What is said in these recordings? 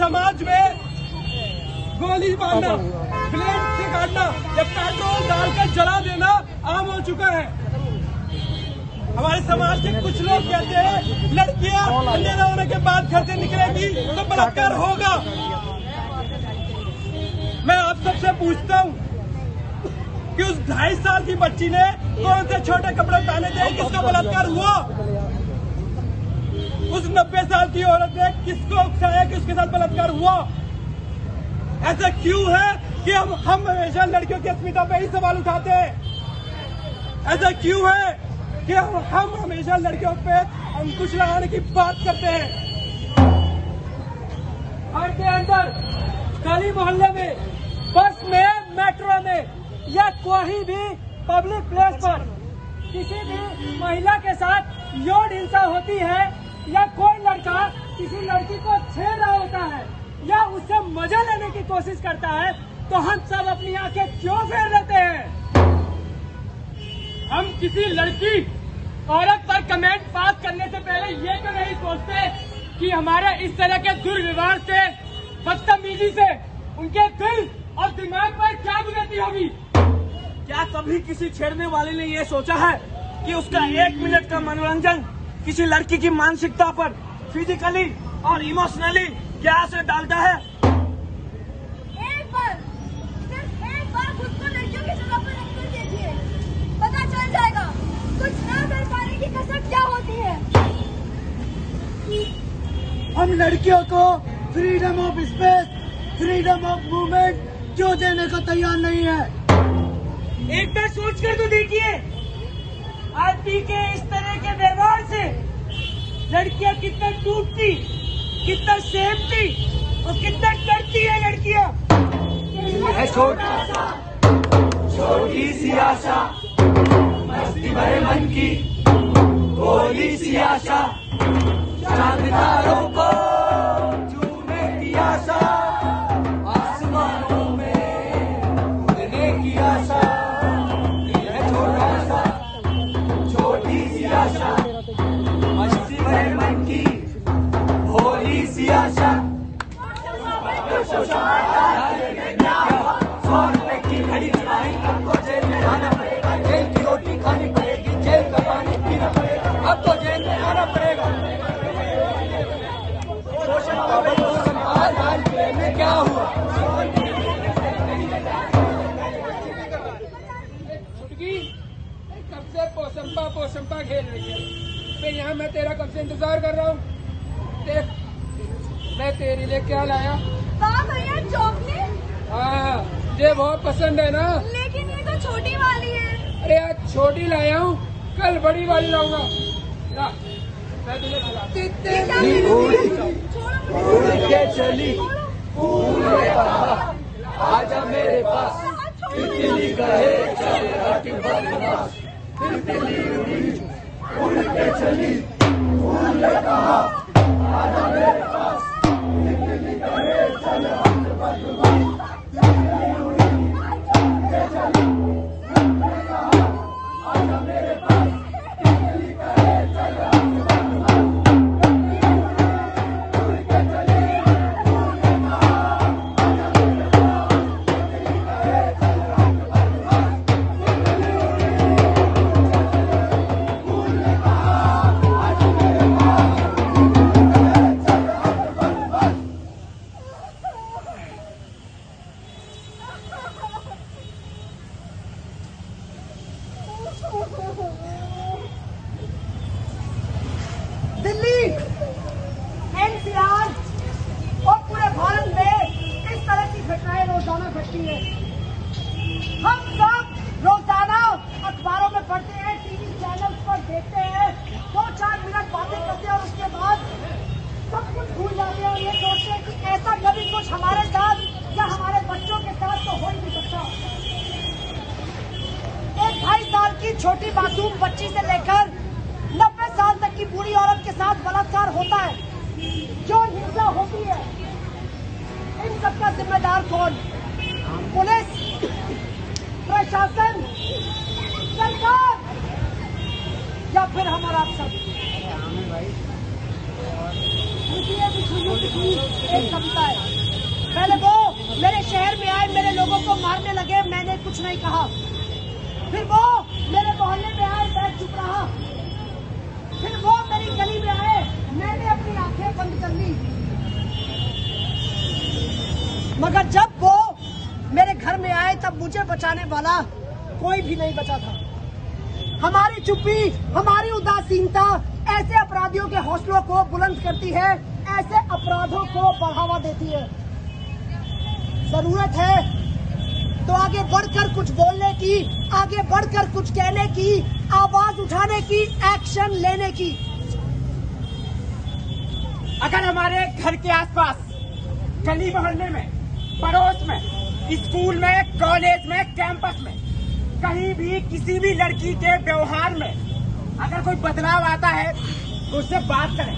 समाज में गोली मारना, ब्लेड से काटना या पेट्रोल डालकर जला देना आम हो चुका है। हमारे समाज के कुछ लोग कहते हैं लड़कियां अंधेरा होने के बाद घर से निकलेगी तो बलात्कार होगा। मैं आप सबसे पूछता हूं कि उस 2.5 साल की बच्ची ने कौन से छोटे कपड़े पहने थे, किसका बलात्कार हुआ? उस 90 साल की औरत ने किसको उकसाया कि उसके साथ बलात्कार हुआ? ऐसा क्यों है कि हम हमेशा लड़कियों की अस्मिता पे ही सवाल उठाते हैं? ऐसा क्यों है कि हम हमेशा लड़कियों पे अंकुश लगाने की बात करते हैं? घर के अंदर, गली मोहल्ले में, बस में, मेट्रो में या कोई भी पब्लिक प्लेस पर किसी भी महिला के साथ यौन हिंसा होती है या कोई लड़का किसी लड़की को छेड़ रहा होता है या उससे मजा लेने की कोशिश करता है तो हम सब अपनी आंखें क्यों फेर लेते हैं? हम किसी लड़की औरत पर कमेंट पास करने से पहले ये तो नहीं सोचते कि हमारे इस तरह के दुर्व्यवहार से, बदतमीजी से उनके दिल और दिमाग पर क्या गुजरती होगी? क्या कभी किसी छेड़ने वाले ने ये सोचा है कि उसका 1 मिनट का मनोरंजन किसी लड़की की मानसिकता पर फिजिकली और इमोशनली क्या असर डालता है? सिर्फ एक बार खुद को लड़कियों की जगह पर रखकर देखिए, पता चल जाएगा कुछ ना कर पाने की कसर क्या होती है। हम लड़कियों को freedom of space, freedom of movement क्यों देने को तैयार नहीं है? एक बार सोच कर तो देखिए, आदमी के इस तरह के व्यवहार से लड़कियां कितना टूटती, कितना सहमती और कितना डरती है लड़कियां। छोटी सी आशा, मस्ती भरे मन की भोली सी आशा, चांद तारों को छूने की आशा, आसमानों में उड़ने की आशा। यह छोटा सा, छोटी सी आशा, मस्ती भरे मन की भोली सी आशा। 100 रुपए की घड़ी चुराई, अब तो जेल में आना पड़ेगा, जेल की रोटी खानी पड़ेगी, जेल का पानी पीना पड़ेगा, अब तो जेल में आना पड़ेगा। शोषण का हाल में क्या हुआ? छुटकी कब से पोसंपा खेल रही है? फिर यहाँ मैं तेरा कब से इंतजार कर रहा हूँ। देख मैं तेरे लिए क्या लाया। वाह भैया, चॉकलेट। हाँ, ये बहुत पसंद है ना। लेकिन ये तो छोटी वाली है। अरे आज छोटी लाया हूँ, कल बड़ी वाली लाऊंगा। मैं तुझे खिलाती के चली आजा मेरे पास, तितली कहे चल हट बदमाश, तितली उड़ के चली फूल ने कहा आजा मेरे पास, तितली कहे चल हट बदमाश, तितली उड़ के चली फूल ने कहा आजा मेरे पास, तितली कहे चल हट बदमाश, उड़ के चली फूल ने कहा आजा मेरे पास, तितली कहे चल हट बदमाश, तितली फूल ने कहा आजा मेरे पास, चल हट बदमाश। दिल्ली, एनसीआर और पूरे भारत में इस तरह की घटनाएं रोजाना घटती है। हम सब रोजाना अखबारों में पढ़ते हैं, टीवी चैनल्स पर देखते हैं, 2-4 मिनट बातें करते हैं और उसके बाद सब कुछ भूल जाते हैं और ये सोचते हैं कि ऐसा कभी कुछ हमारे साथ या हमारे बच्चों के साथ तो हो ही नहीं सकता। एक 2.5 साल की छोटी मासूम बच्ची से लेकर 90 साल तक की बूढ़ी औरत के साथ बलात्कार होता है, यौन हिंसा होती है। इन सबका जिम्मेदार कौन? पुलिस, प्रशासन, सरकार या फिर हम और आप सब? एक कविता है, पहले वो मेरे शहर में आए, मेरे लोगों को मारने लगे, मैंने कुछ नहीं कहा। फिर वो मेरे मोहल्ले में आए, मैं चुप रहा। फिर वो मेरी गली में आए, मैंने अपनी आंखें बंद कर ली। मगर जब वो मेरे घर में आए तब मुझे बचाने वाला कोई भी नहीं बचा था। हमारी चुप्पी, हमारी उदासीनता ऐसे अपराधियों के हौसलों को बुलंद करती है, ऐसे अपराधों को बढ़ावा देती है। जरूरत है तो आगे बढ़कर कुछ बोलने की, आगे बढ़कर कुछ कहने की, आवाज उठाने की, एक्शन लेने की। अगर हमारे घर के आसपास, गली मोहल्ले में, पड़ोस में, स्कूल में, कॉलेज में, कैंपस में, कहीं भी किसी भी लड़की के व्यवहार में अगर कोई बदलाव आता है तो उससे बात करें,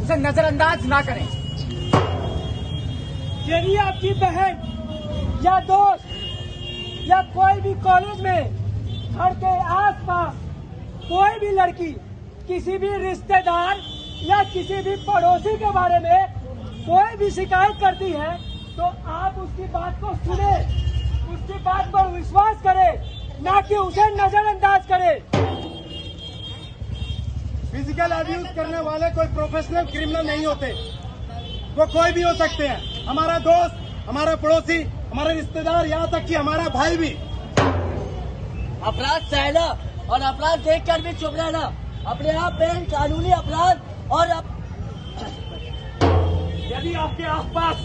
उसे नजरअंदाज ना करें। यदि आपकी बहन या दोस्त या कोई भी कॉलेज में, घर के आसपास कोई भी लड़की किसी भी रिश्तेदार या किसी भी पड़ोसी के बारे में कोई भी शिकायत करती है तो आप उसकी बात को सुने, उसकी बात पर विश्वास करें, ना कि उसे नजरअंदाज करें। फिजिकल अब्यूज करने वाले कोई प्रोफेशनल क्रिमिनल नहीं होते, वो कोई भी हो सकते हैं। हमारा दोस्त, हमारा पड़ोसी, हमारे रिश्तेदार, यहाँ तक कि हमारा भाई भी। अपराध सहना और अपराध देखकर भी चुप रहना अपने आप में कानूनी अपराध और यदि आपके आसपास,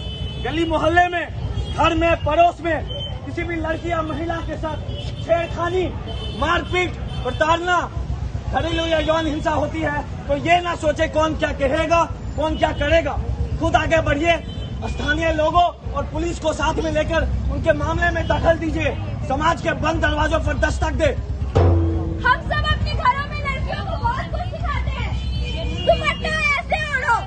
गली मोहल्ले में, घर में, पड़ोस में किसी भी लड़की या महिला के साथ छेड़खानी, मारपीट, प्रताड़ना, घरेलू या यौन हिंसा होती है तो ये ना सोचे कौन क्या कहेगा, कौन क्या करेगा। खुद आगे बढ़िए, स्थानीय लोगों और पुलिस को साथ में लेकर उनके मामले में दखल दीजिए, समाज के बंद दरवाजों पर दस्तक दे। हम सब अपने घरों में लड़कियों को बहुत कुछ सिखाते हैं। दुपट्टा ऐसे ओढ़ो,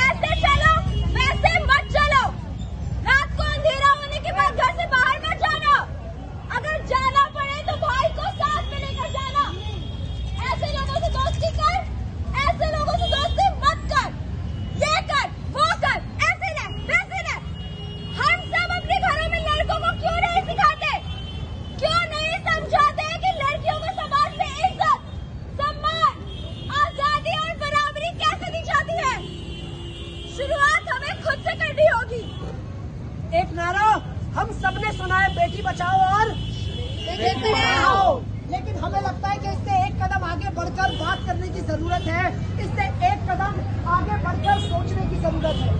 ऐसे चलो, वैसे मत चलो, रात को अंधेरा होने के बाद घर से बाहर मत जाना, अगर जाना पड़े तो भाई को साथ में लेकर जाना। ऐसे लोगों से दोस्ती कर, ऐसे लोगों से दोस्ती मत कर, ये कर, वो कर, ऐसे न, वैसे न। हम सब अपने घरों में लड़कों को क्यों नहीं सिखाते, क्यों नहीं समझाते कि लड़कियों को समाज में इज्जत, सम्मान, आजादी और बराबरी कैसे दी जाती है। शुरुआत हमें खुद से करनी होगी। एक नारा हम सबने सुना है, बेटी बचाओ और बेटी पढ़ाओ, लेकिन हमें लगता है कि इससे एक कदम आगे बढ़कर बात करने की जरूरत है, इससे एक कदम आगे बढ़कर सोचने की जरूरत है।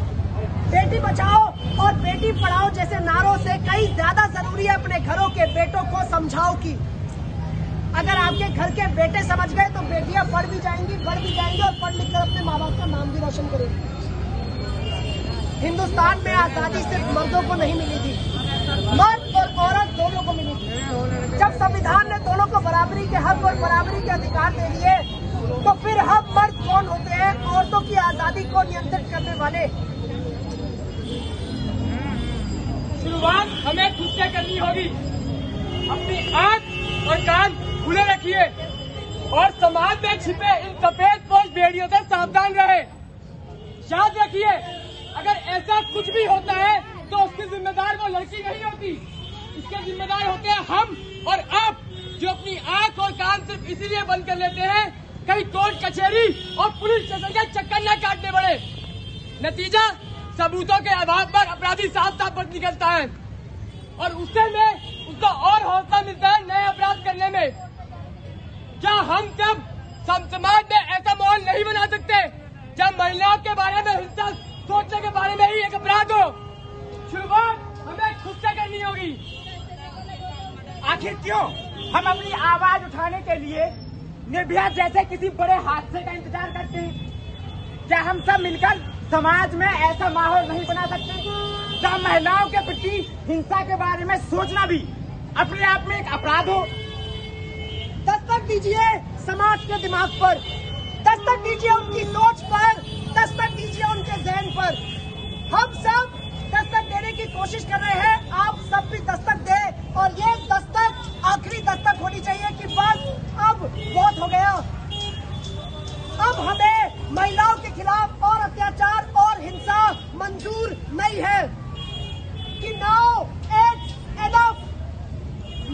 बेटी बचाओ और बेटी पढ़ाओ जैसे नारों से कई ज्यादा जरूरी है अपने घरों के बेटों को समझाओ कि अगर आपके घर के बेटे समझ गए तो बेटियां पढ़ भी जाएंगी, बढ़ भी जाएंगी और पढ़ लिखकर अपने माँ बाप का नाम भी रोशन करेंगी। हिंदुस्तान में आजादी सिर्फ मर्दों को नहीं मिली थी, मर्द और औरत दोनों को मिली थी। जब संविधान ने दोनों को बराबरी के हक और बराबरी के अधिकार दे दिए तो फिर हम मर्द कौन होते हैं औरतों की आजादी को नियंत्रित करने वाले। शुरुआत हमें खुद से करनी होगी। अपनी आंख और कान खुले रखिए और समाज में छिपे इन सफेद पोश भेड़ियों से सावधान रहे। याद रखिए, अगर ऐसा कुछ भी होता है तो उसकी जिम्मेदार वो लड़की नहीं होती, इसके जिम्मेदार होते हैं हम और आप, जो अपनी आंख और कान सिर्फ इसीलिए बंद कर लेते हैं कहीं कोर्ट कचहरी और पुलिस स्टेशन के चक्कर न काटने पड़े। नतीजा, सबूतों के अभाव पर अपराधी साफ साफ बच निकलता है और उससे में उसको और हौसला मिलता है नए अपराध करने में। क्या हम सब समाज में ऐसा माहौल नहीं बना सकते जब महिलाओं के बारे में हिंसा सोचने के बारे में ही एक अपराध हो? शुरुआत हमें खुद से करनी होगी। आखिर क्यों हम अपनी आवाज उठाने के लिए निर्भया जैसे किसी बड़े हादसे का इंतजार करते हैं? क्या हम सब मिलकर समाज में ऐसा माहौल नहीं बना सकते जहाँ महिलाओं के प्रति हिंसा के बारे में सोचना भी अपने आप में एक अपराध हो? दस्तक दीजिए समाज के दिमाग पर, दस्तक दीजिए उनकी सोच पर, दस्तक दीजिए उनके जहन पर। हम सब दस्तक देने की कोशिश कर रहे हैं, आप सब भी दस्तक दें और ये दस्तक आखिरी दस्तक होनी चाहिए कि बस अब बहुत हो गया। अब हमें महिलाओं के खिलाफ और अत्याचार और हिंसा मंजूर नहीं है। कि now it's enough.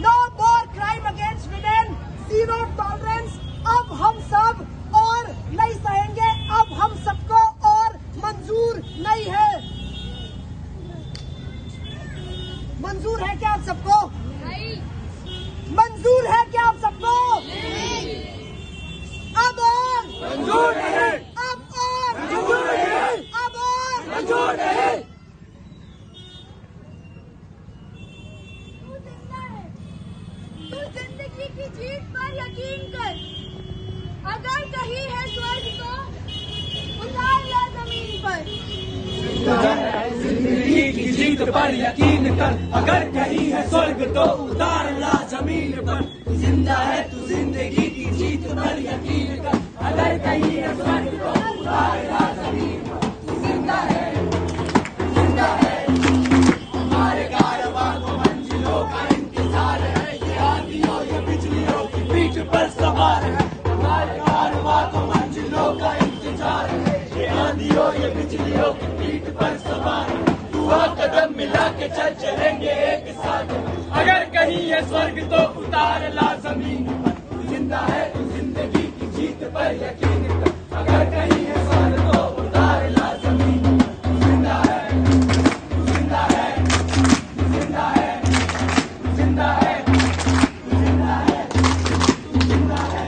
No more crime against women. Zero tolerance. अब हम सब और नहीं सहेंगे. अब हम सबको और मंजूर नहीं है. मंजूर है क्या आप सबको? मंजूर है क्या आप सबको? अब और मंजूर नहीं, अब और मंजूर नहीं, अब और मंजूर नहीं। तू जिंदा है, तू जिंदगी की जीत पर यकीन कर। अगर कहीं है स्वर्ग तो उतार ला जमीन पर। जिंदगी की जीत पर यकीन कर, अगर कहीं है स्वर्ग तो उतार ला जमीन पर। तू जिंदा है, तू जिंदगी की जीत पर यकीन कर, अगर कहीं है स्वर्ग तो उतार ला जमीन पर। तू जिंदा है, जिंदा है। हमारे कारवां को मंजिलों का इंतजार है, ये आंधियों ये बिजलियों की पीठ पर सवार है। हमारे कारवां को मंजिलों का इंतजार है, ये आंधियों ये बिजलियों की पीठ पर सवार है। दुआ कदम मिला के चल चलेंगे एक साथ, अगर कहीं है स्वर्ग तो उतार ला जमीन पर। तू जिंदा है, तू जिंदगी की जीत पर यकीन कर, अगर कहीं है स्वर्ग तो उतार ला जमीन पर। तू जिंदा है, तू जिंदा है, तू जिंदा है, तू जिंदा है, तू जिंदा है, तू जिंदा है।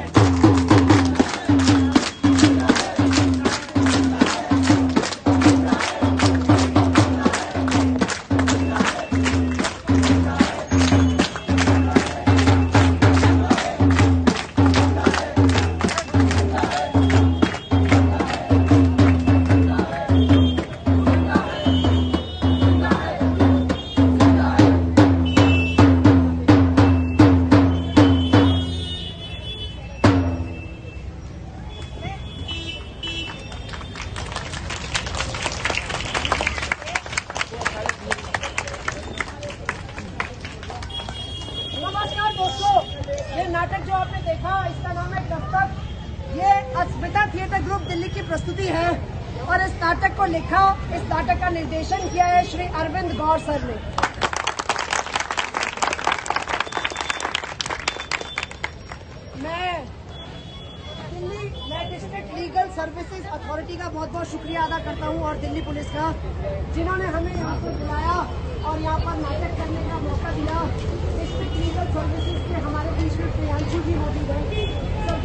नमस्कार दोस्तों, ये नाटक जो आपने देखा इसका नाम है दस्तक। ये अस्मिता थिएटर ग्रुप दिल्ली की प्रस्तुति है और इस नाटक को लिखा, इस नाटक का निर्देशन किया है श्री अरविंद गौर सर ने। मैं डिस्ट्रिक्ट लीगल सर्विसेज अथॉरिटी का बहुत बहुत शुक्रिया अदा करता हूं और दिल्ली पुलिस का, जिन्होंने हमें यहाँ पर बुलाया और यहाँ पर नाटक करने का मौका दिया। डिस्ट्रिक्ट लीगल सर्विसेज के हमारे बीच में प्रियांशु जी मौजूद हैं।